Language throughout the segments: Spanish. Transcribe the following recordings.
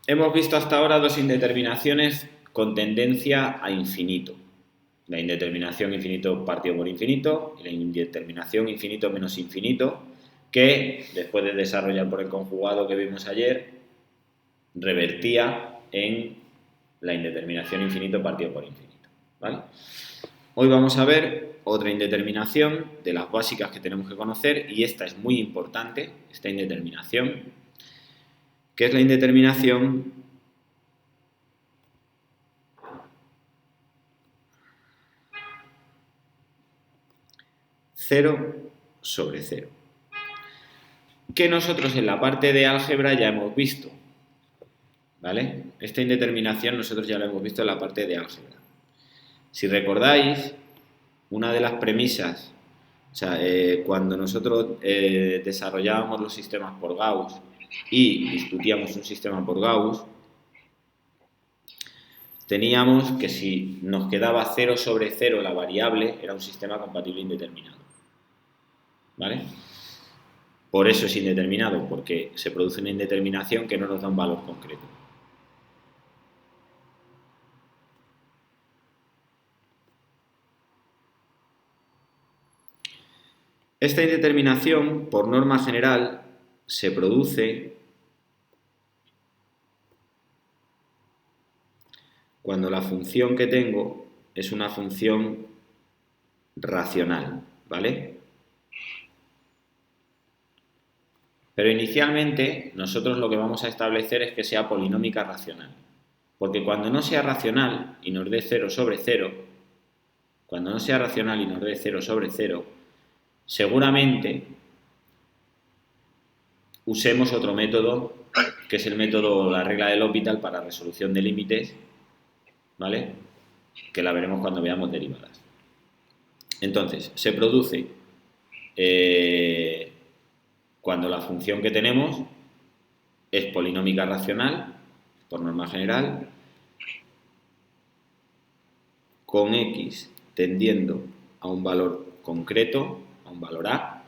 Hemos visto hasta ahora dos indeterminaciones con tendencia a infinito. La indeterminación infinito partido por infinito y la indeterminación infinito menos infinito, que después de desarrollar por el conjugado que vimos ayer, revertía en la indeterminación infinito partido por infinito. ¿Vale? Hoy vamos a ver otra indeterminación de las básicas que tenemos que conocer, y esta es muy importante, esta indeterminación, que es la indeterminación cero sobre cero, que nosotros en la parte de álgebra ya hemos visto, ¿vale? Esta indeterminación nosotros ya la hemos visto en la parte de álgebra. Si recordáis, una de las premisas, o sea, cuando nosotros desarrollábamos los sistemas por Gauss y discutíamos un sistema por Gauss, teníamos que si nos quedaba 0 sobre 0 la variable, era un sistema compatible indeterminado. ¿Vale? Por eso es indeterminado, porque se produce una indeterminación que no nos da un valor concreto. Esta indeterminación, por norma general, se produce cuando la función que tengo es una función racional, ¿vale? Pero inicialmente nosotros lo que vamos a establecer es que sea polinómica racional. Porque cuando no sea racional y nos dé 0 sobre 0, cuando no sea racional y nos dé 0 sobre 0, seguramente usemos otro método, que es el método, la regla del L'Hopital para resolución de límites, ¿vale? Que la veremos cuando veamos derivadas. Entonces, se produce cuando la función que tenemos es polinómica racional, por norma general, con x tendiendo a un valor concreto, a un valor a,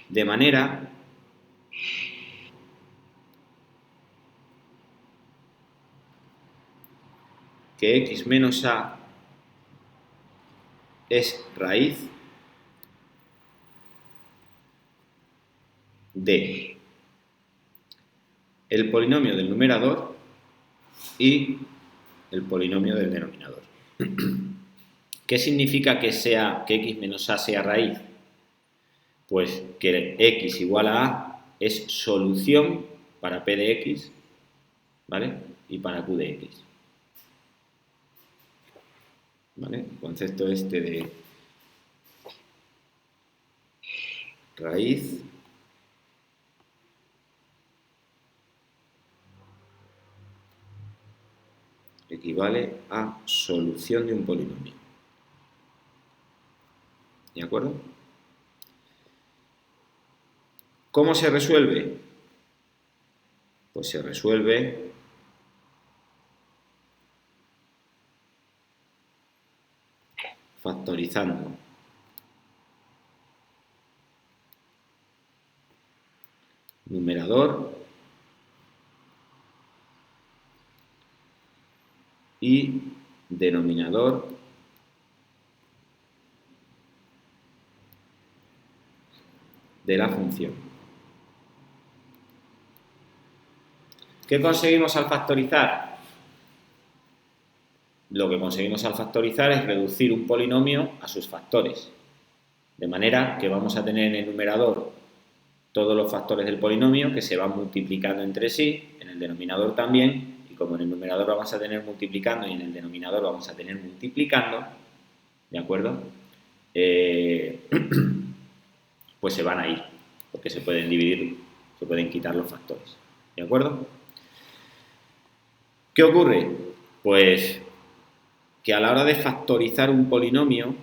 de manera que x menos a es raíz de el polinomio del numerador y el polinomio del denominador. ¿Qué significa que x menos a sea raíz? Pues que x igual a es solución para p de x, ¿vale? Y para q de x. ¿Vale? El concepto este de raíz equivale a solución de un polinomio. ¿De acuerdo? ¿Cómo se resuelve? Pues se resuelve factorizando numerador y denominador de la función. ¿Qué conseguimos al factorizar? Lo que conseguimos al factorizar es reducir un polinomio a sus factores, de manera que vamos a tener en el numerador todos los factores del polinomio que se van multiplicando entre sí, en el denominador también, y como en el numerador vamos a tener multiplicando y en el denominador vamos a tener multiplicando, ¿de acuerdo? Pues se van a ir, porque se pueden dividir, se pueden quitar los factores, ¿de acuerdo? ¿Qué ocurre? Pues que a la hora de factorizar un polinomio,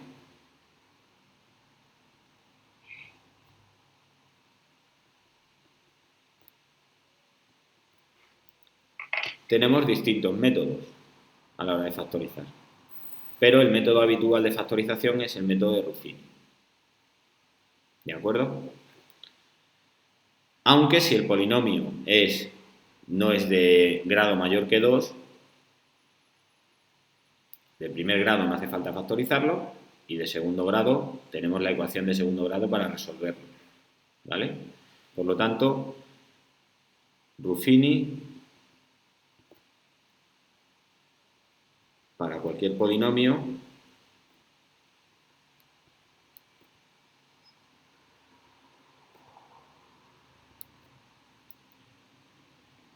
tenemos distintos métodos a la hora de factorizar. Pero el método habitual de factorización es el método de Ruffini. ¿De acuerdo? Aunque si el polinomio no es de grado mayor que 2, de primer grado no hace falta factorizarlo y de segundo grado tenemos la ecuación de segundo grado para resolverlo, ¿vale? Por lo tanto, Ruffini para cualquier polinomio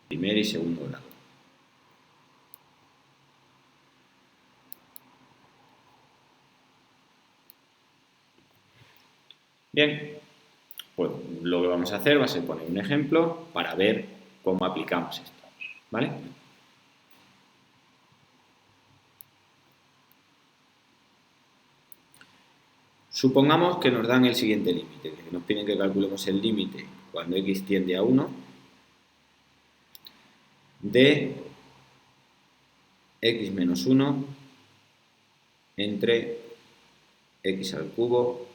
primer y segundo grado. Bien, pues lo que vamos a hacer va a ser poner un ejemplo para ver cómo aplicamos esto, ¿vale? Supongamos que nos dan el siguiente límite, que nos piden que calculemos el límite cuando x tiende a 1 de x menos 1 entre x al cubo,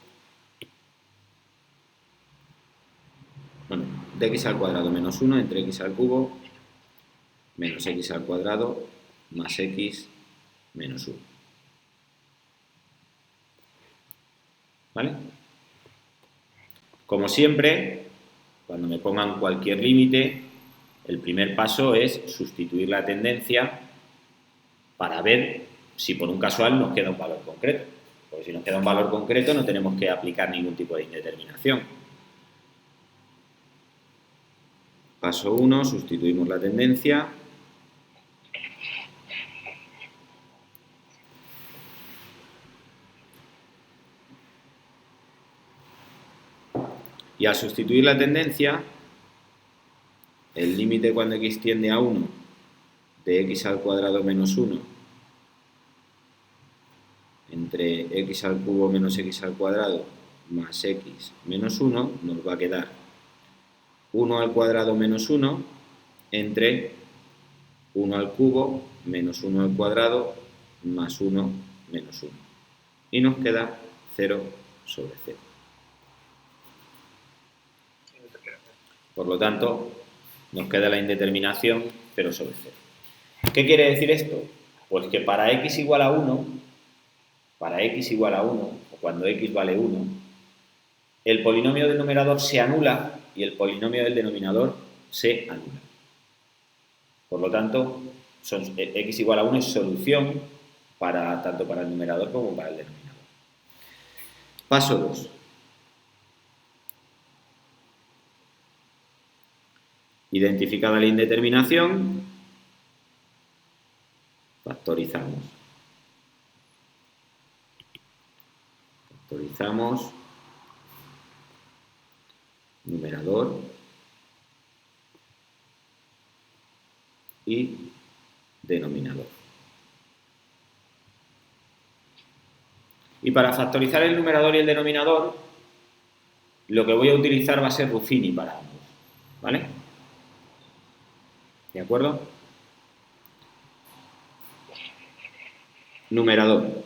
bueno, de x al cuadrado menos 1 entre x al cubo menos x al cuadrado más x menos 1. ¿Vale? Como siempre, cuando me pongan cualquier límite, el primer paso es sustituir la tendencia para ver si por un casual nos queda un valor concreto. Porque si nos queda un valor concreto no tenemos que aplicar ningún tipo de indeterminación. Paso 1, sustituimos la tendencia. Y al sustituir la tendencia, el límite cuando x tiende a 1 de x al cuadrado menos 1 entre x al cubo menos x al cuadrado más x menos 1 nos va a quedar 1 al cuadrado menos 1 entre 1 al cubo menos 1 al cuadrado más 1 menos 1. Y nos queda 0 sobre 0. Por lo tanto, nos queda la indeterminación 0 sobre 0. ¿Qué quiere decir esto? Pues que para x igual a 1, o cuando x vale 1, el polinomio del numerador se anula y el polinomio del denominador se anula. Por lo tanto, x igual a 1 es solución tanto para el numerador como para el denominador. Paso 2. Identificada la indeterminación, factorizamos. Factorizamos numerador y denominador. Y para factorizar el numerador y el denominador, lo que voy a utilizar va a ser Ruffini para ambos, ¿vale? ¿De acuerdo? Numerador.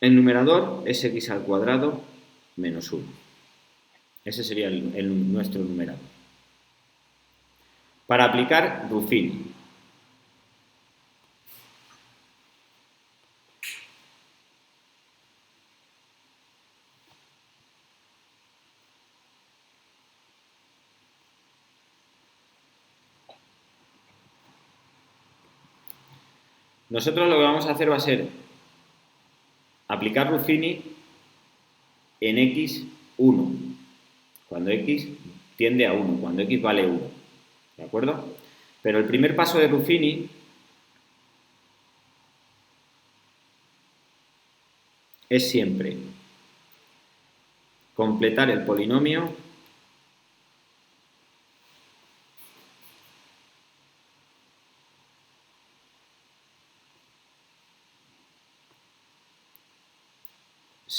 El numerador es x al cuadrado menos 1. Ese sería nuestro numerador. Para aplicar Ruffini. Nosotros lo que vamos a hacer va a ser aplicar Ruffini en x1, cuando x tiende a 1, cuando x vale 1, ¿de acuerdo? Pero el primer paso de Ruffini es siempre completar el polinomio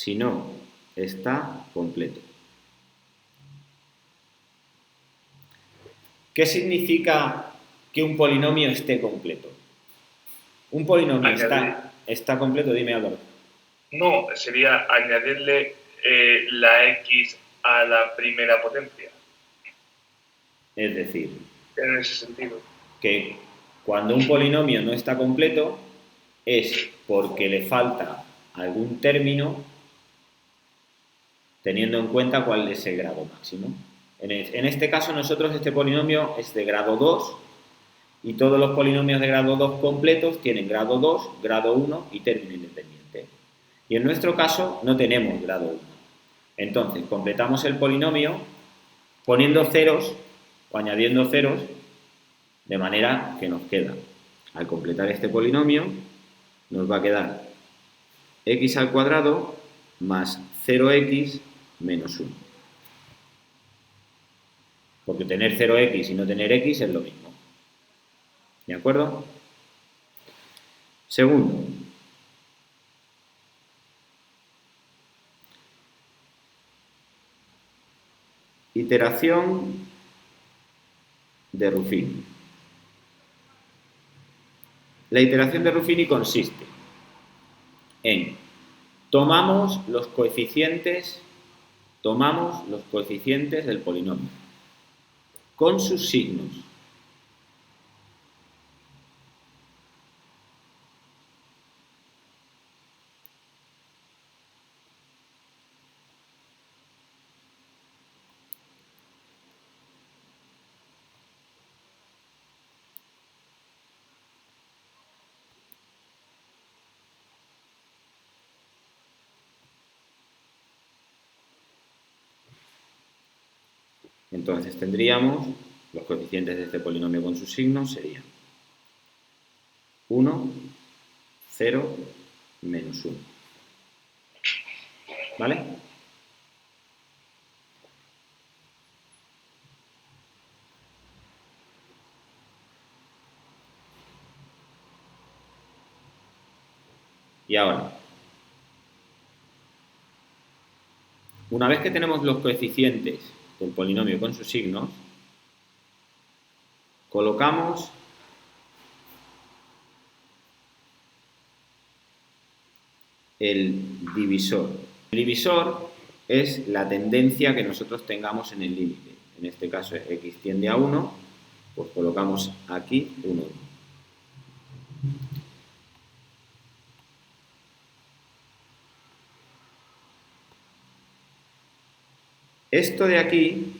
si no está completo. ¿Qué significa que un polinomio esté completo? Un polinomio ¿Está completo? Dime, Álvaro. No, sería añadirle la x a la primera potencia. Es decir, En ese sentido. que cuando un polinomio no está completo es porque le falta algún término teniendo en cuenta cuál es el grado máximo. En este caso nosotros este polinomio es de grado 2 y todos los polinomios de grado 2 completos tienen grado 2, grado 1 y término independiente. Y en nuestro caso no tenemos grado 1. Entonces completamos el polinomio poniendo ceros o añadiendo ceros de manera que nos queda, al completar este polinomio, nos va a quedar x al cuadrado más 0x menos 1. Porque tener 0x y no tener x es lo mismo. ¿De acuerdo? Segundo, iteración de Ruffini. La iteración de Ruffini consiste en tomamos los coeficientes del polinomio con sus signos. Entonces tendríamos los coeficientes de este polinomio con sus signos serían 1, 0, menos 1. ¿Vale? Y ahora, una vez que tenemos los coeficientes del polinomio con sus signos, colocamos el divisor. El divisor es la tendencia que nosotros tengamos en el límite. En este caso x tiende a 1, pues colocamos aquí 1. Esto de aquí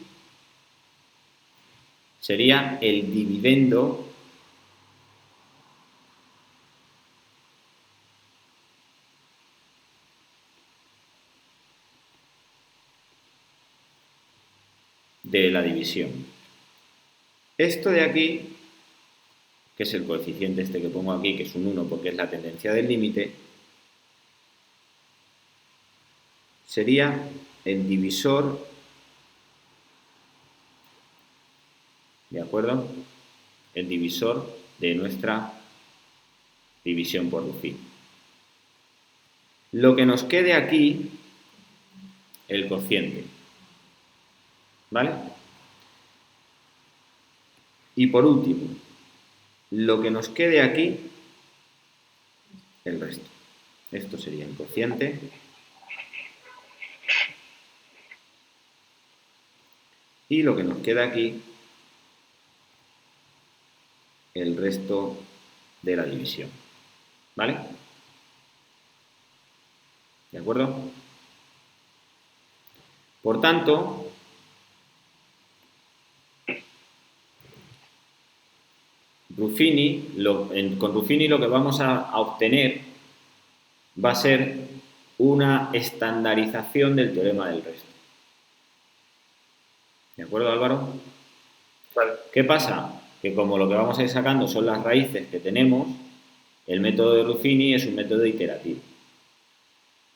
sería el dividendo de la división. Esto de aquí, que es el coeficiente este que pongo aquí, que es un 1 porque es la tendencia del límite, sería el divisor, ¿de acuerdo? El divisor de nuestra división por Ruffini. Lo que nos quede aquí, el cociente. ¿Vale? Y por último, lo que nos quede aquí, el resto. Esto sería el cociente. Y lo que nos queda aquí, el resto de la división. ¿Vale? ¿De acuerdo? Por tanto, con Ruffini lo que vamos a obtener va a ser una estandarización del teorema del resto. ¿De acuerdo, Álvaro? Vale. ¿Qué pasa? Que como lo que vamos a ir sacando son las raíces que tenemos, el método de Ruffini es un método iterativo.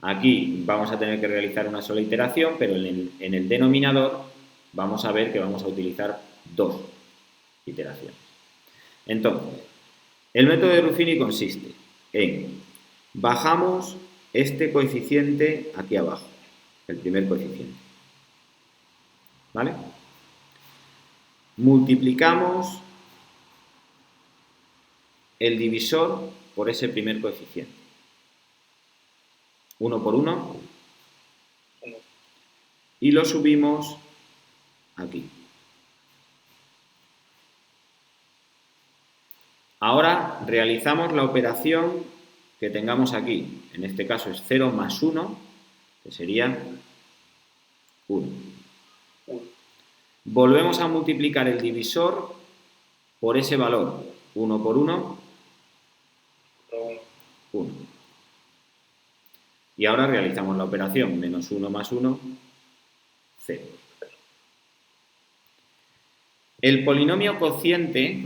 Aquí vamos a tener que realizar una sola iteración, pero en el denominador vamos a ver que vamos a utilizar 2 iteraciones. Entonces, el método de Ruffini consiste en bajamos este coeficiente aquí abajo, el primer coeficiente. ¿Vale? Multiplicamos el divisor por ese primer coeficiente. 1 por 1, 1. y lo subimos aquí. Ahora realizamos la operación que tengamos aquí. En este caso es 0 más 1, que sería 1. Volvemos a multiplicar el divisor por ese valor. 1 por 1, 1. Y ahora realizamos la operación. Menos 1 más 1, 0. El polinomio cociente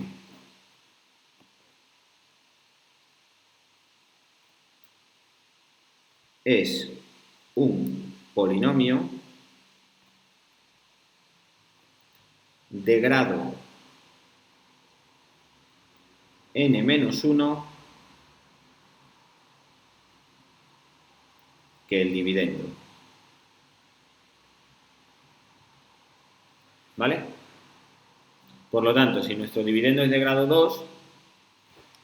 es un polinomio de grado n-1 que el dividendo. ¿Vale? Por lo tanto, si nuestro dividendo es de grado 2,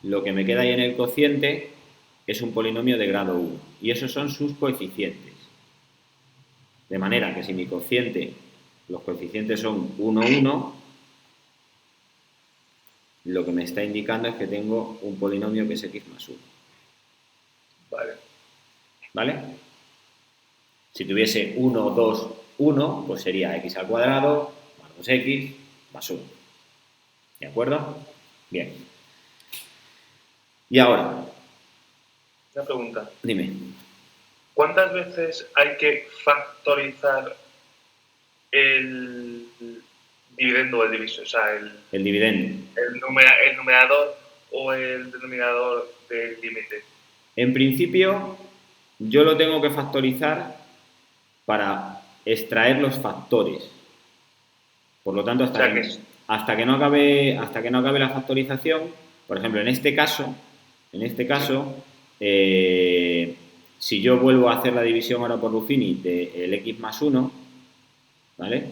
lo que me queda ahí en el cociente es un polinomio de grado 1. Y esos son sus coeficientes. De manera que si mi cociente, los coeficientes son 1, 1, lo que me está indicando es que tengo un polinomio que es x más 1. Vale. ¿Vale? Si tuviese 1, 2, 1, pues sería x al cuadrado más 2x más 1. ¿De acuerdo? Bien. Y ahora, Una pregunta. dime. ¿Cuántas veces hay que factorizar el dividendo o el divisor? O sea, El dividendo. el numerador o el denominador del límite. En principio, yo lo tengo que factorizar para extraer los factores. Por lo tanto, hasta que no acabe la factorización, por ejemplo, en este caso, si yo vuelvo a hacer la división ahora por Ruffini del x más 1, ¿vale?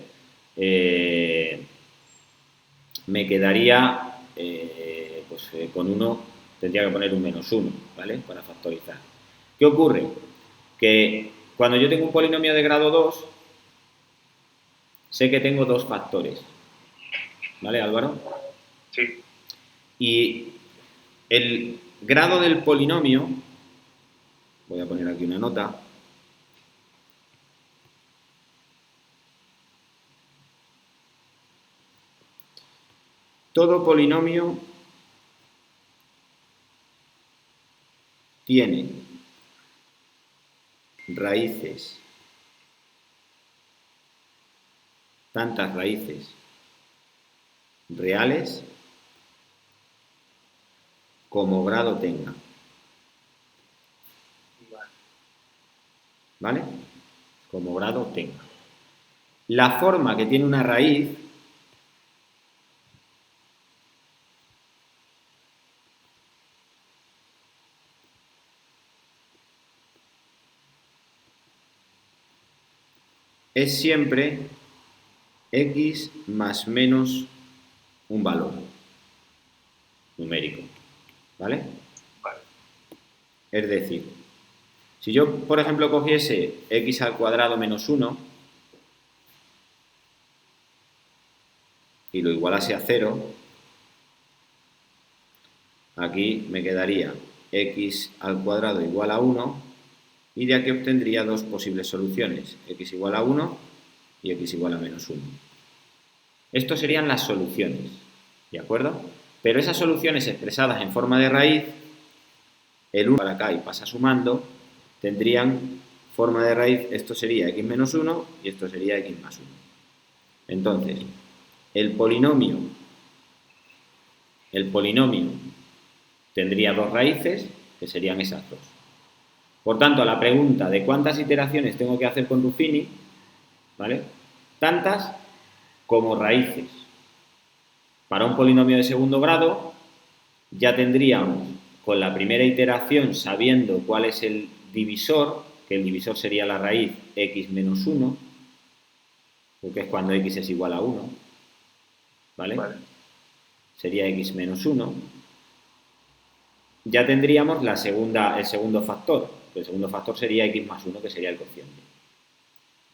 Me quedaría, con 1 tendría que poner un menos 1, ¿vale? Para factorizar. ¿Qué ocurre? Que cuando yo tengo un polinomio de grado 2, sé que tengo dos factores. ¿Vale, Álvaro? Sí. Y el grado del polinomio, voy a poner aquí una nota, todo polinomio tiene raíces, tantas raíces reales como grado tenga. ¿Vale? Como grado tenga. La forma que tiene una raíz es siempre x más menos un valor numérico. ¿Vale? Vale. Es decir, si yo, por ejemplo, cogiese x al cuadrado menos 1 y lo igualase a 0, aquí me quedaría x al cuadrado igual a 1 y de aquí obtendría dos posibles soluciones, x igual a 1 y x igual a menos 1. Estos serían las soluciones, ¿de acuerdo? Pero esas soluciones expresadas en forma de raíz, el 1 para acá y pasa sumando, tendrían forma de raíz, esto sería x menos 1 y esto sería x más 1. Entonces, el polinomio tendría dos raíces, que serían esas dos. Por tanto, a la pregunta de cuántas iteraciones tengo que hacer con Ruffini, ¿vale? Tantas como raíces. Para un polinomio de segundo grado, ya tendríamos con la primera iteración, sabiendo cuál es el divisor, que el divisor sería la raíz x menos 1, porque es cuando x es igual a 1, ¿vale? Sería x menos 1. Ya tendríamos el segundo factor, El segundo factor sería x más 1, que sería el cociente.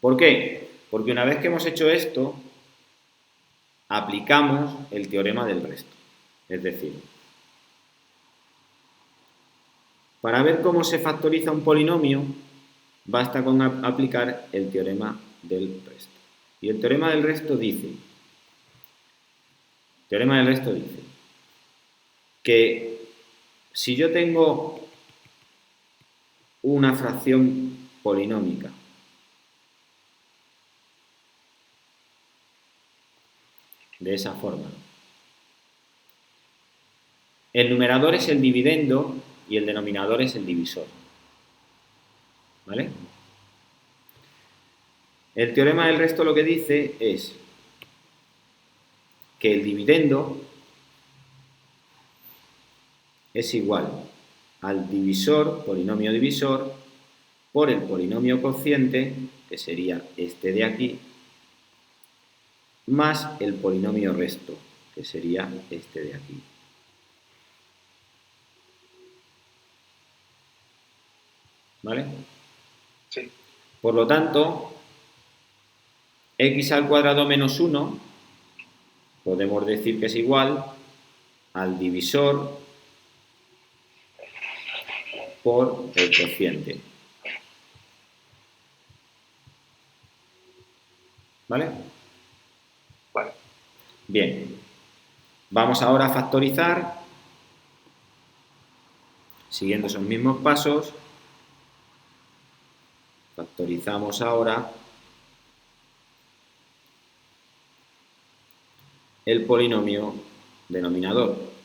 ¿Por qué? Porque una vez que hemos hecho esto, aplicamos el teorema del resto. Es decir, para ver cómo se factoriza un polinomio, basta con aplicar el teorema del resto. Y el teorema del resto dice que si yo tengo una fracción polinómica de esa forma, el numerador es el dividendo y el denominador es el divisor. ¿Vale? El teorema del resto lo que dice es que el dividendo es igual al divisor, polinomio divisor, por el polinomio cociente, que sería este de aquí, más el polinomio resto, que sería este de aquí. ¿Vale? Sí. Por lo tanto, x al cuadrado menos 1 podemos decir que es igual al divisor por el cociente. ¿Vale? Vale. Bien. Vamos ahora a factorizar, siguiendo esos mismos pasos. Factorizamos ahora el polinomio denominador.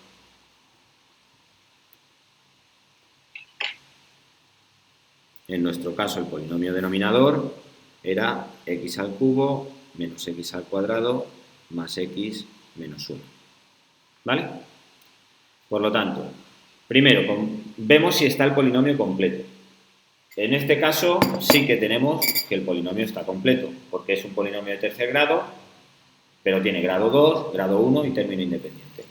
En nuestro caso, el polinomio denominador era x al cubo menos x al cuadrado más x menos 1. ¿Vale? Por lo tanto, primero vemos si está el polinomio completo. En este caso sí que tenemos que el polinomio está completo, porque es un polinomio de tercer grado, pero tiene grado 2, grado 1 y término independiente.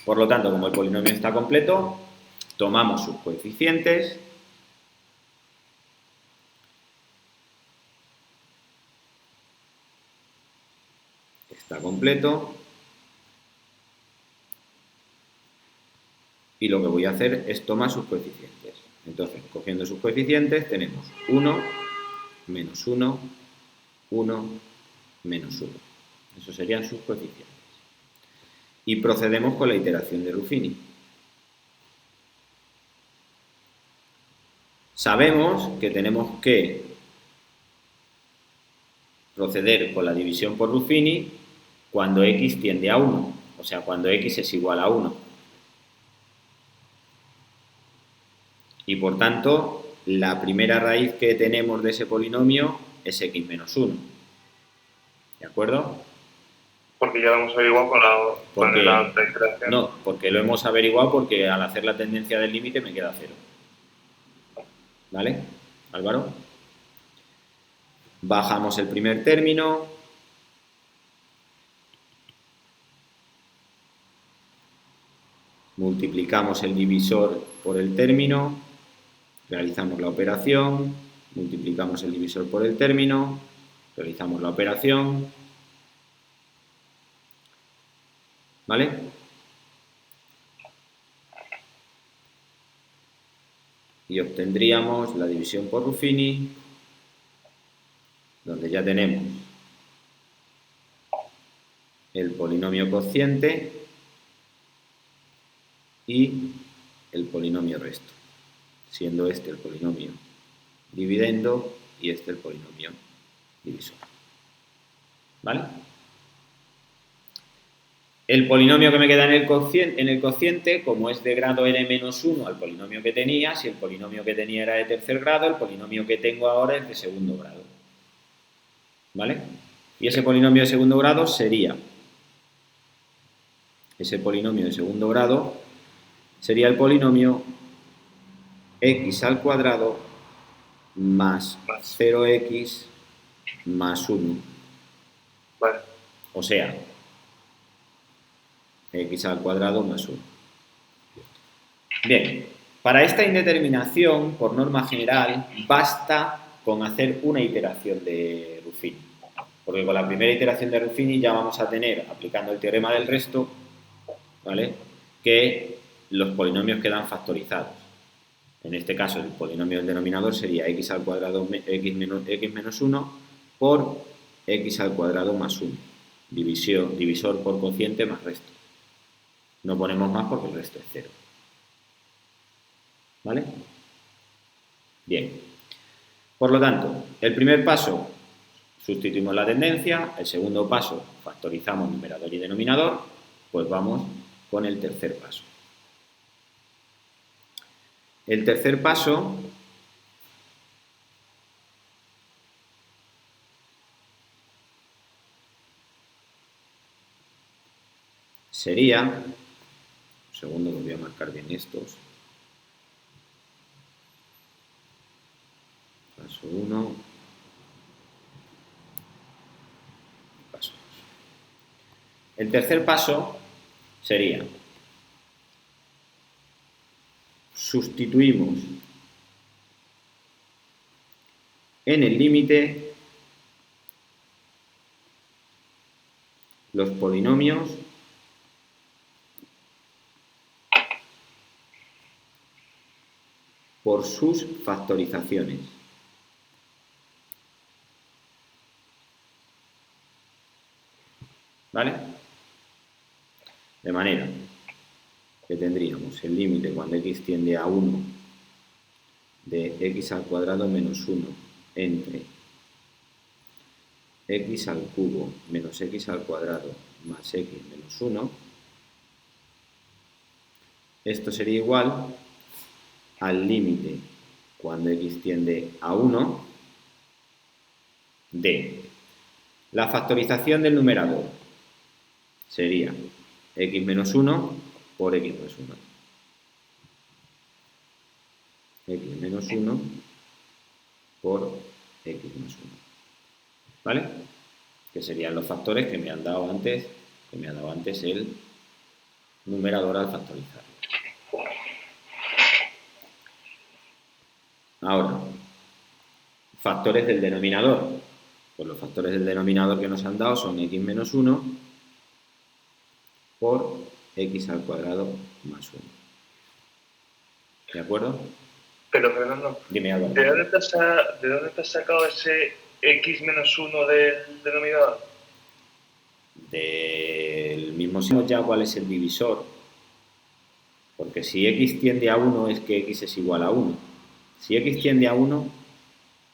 Por lo tanto, como el polinomio está completo, tomamos sus coeficientes está completo y lo que voy a hacer es tomar sus coeficientes. Entonces, cogiendo sus coeficientes tenemos 1, menos 1, 1, menos 1. Esos serían sus coeficientes. Y procedemos con la iteración de Ruffini. Sabemos que tenemos que proceder con la división por Ruffini cuando x tiende a 1, o sea, cuando x es igual a 1. Y por tanto, la primera raíz que tenemos de ese polinomio es x menos 1. ¿De acuerdo? Porque ya lo hemos averiguado con la otra iteración. No, porque lo hemos averiguado porque al hacer la tendencia del límite me queda 0. ¿Vale, Álvaro? Bajamos el primer término. Multiplicamos el divisor por el término. Realizamos la operación. Multiplicamos el divisor por el término. Realizamos la operación. ¿Vale? Y obtendríamos la división por Ruffini, donde ya tenemos el polinomio cociente y el polinomio resto, siendo este el polinomio dividendo y este el polinomio divisor. ¿Vale? El polinomio que me queda en el cociente, como es de grado n-1 al polinomio que tenía, si el polinomio que tenía era de tercer grado, el polinomio que tengo ahora es de segundo grado. ¿Vale? Y ese polinomio de segundo grado sería, el polinomio x al cuadrado más 0x más 1. Vale. O sea, x al cuadrado más 1. Bien, Para esta indeterminación, por norma general, basta con hacer una iteración de Ruffini. Porque con la primera iteración de Ruffini ya vamos a tener, aplicando el teorema del resto, ¿vale?, que los polinomios quedan factorizados. En este caso, el polinomio del denominador sería x al cuadrado x menos 1 por x al cuadrado más 1. Divisor por cociente más resto. No ponemos más porque el resto es 0. ¿Vale? Bien. Por lo tanto, el primer paso, sustituimos la tendencia. El segundo paso, factorizamos numerador y denominador. Pues vamos con el tercer paso. El tercer paso sería, un segundo que voy a marcar bien estos, paso 1, paso 2. El tercer paso sería, sustituimos en el límite los polinomios por sus factorizaciones. ¿Vale? De manera que tendríamos el límite cuando x tiende a 1 de x al cuadrado menos 1 entre x al cubo menos x al cuadrado más x menos 1. Esto sería igual al límite cuando x tiende a 1 de la factorización del numerador. Sería x menos 1 por x más 1. X menos 1 por x más 1. ¿Vale? Que serían los factores que me han dado antes, el numerador al factorizar. Ahora, factores del denominador. Pues los factores del denominador que nos han dado son x menos 1 por x al cuadrado más 1. ¿De acuerdo? Pero, Fernando, dime algo. ¿De dónde te has sacado ese x menos 1 del denominador? Del mismo signo ya cuál es el divisor. Porque si x tiende a 1 es que x es igual a 1. Si x tiende a 1,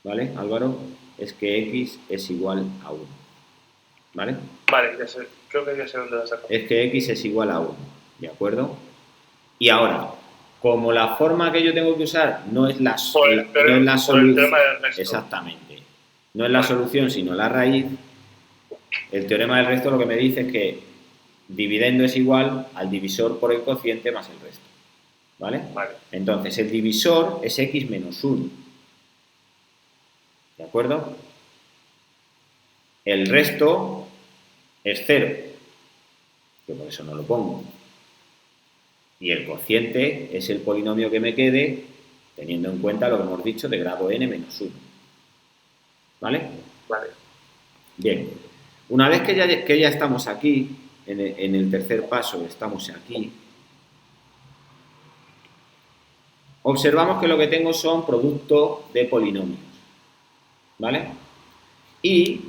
¿vale, Álvaro? Es que x es igual a 1. ¿Vale? Vale, ya sé, creo que ya sé dónde lo has sacado. Es que x es igual a 1, ¿de acuerdo? Y ahora, como la forma que yo tengo que usar no es la solución, exactamente, no es la solución sino la raíz, el teorema del resto lo que me dice es que dividendo es igual al divisor por el cociente más el resto. ¿Vale? Vale. Entonces, el divisor es x menos 1. ¿De acuerdo? El resto es 0. Yo por eso no lo pongo. Y el cociente es el polinomio que me quede, teniendo en cuenta lo que hemos dicho de grado n menos 1. ¿Vale? Vale. Bien. Una vez que ya estamos aquí, en el tercer paso estamos aquí, observamos que lo que tengo son productos de polinomios. ¿Vale? Y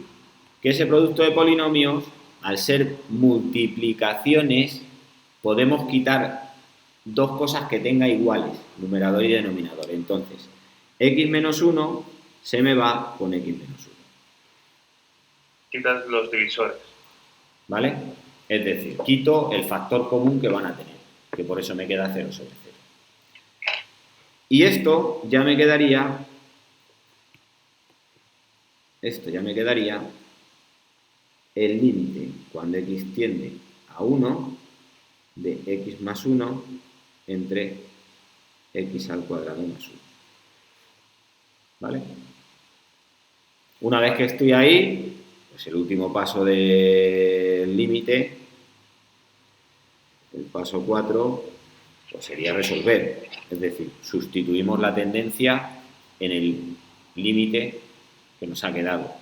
que ese producto de polinomios, al ser multiplicaciones, podemos quitar dos cosas que tenga iguales, numerador y denominador. Entonces, x menos 1 se me va con x menos 1. Quitas los divisores. ¿Vale? Es decir, quito el factor común que van a tener, que por eso me queda 0 sobre 0. Y esto ya me quedaría el límite cuando x tiende a 1 de x más 1 entre x al cuadrado más 1. ¿Vale? Una vez que estoy ahí, pues el último paso del límite, el paso 4, Pues sería resolver. Es decir, sustituimos la tendencia en el límite que nos ha quedado.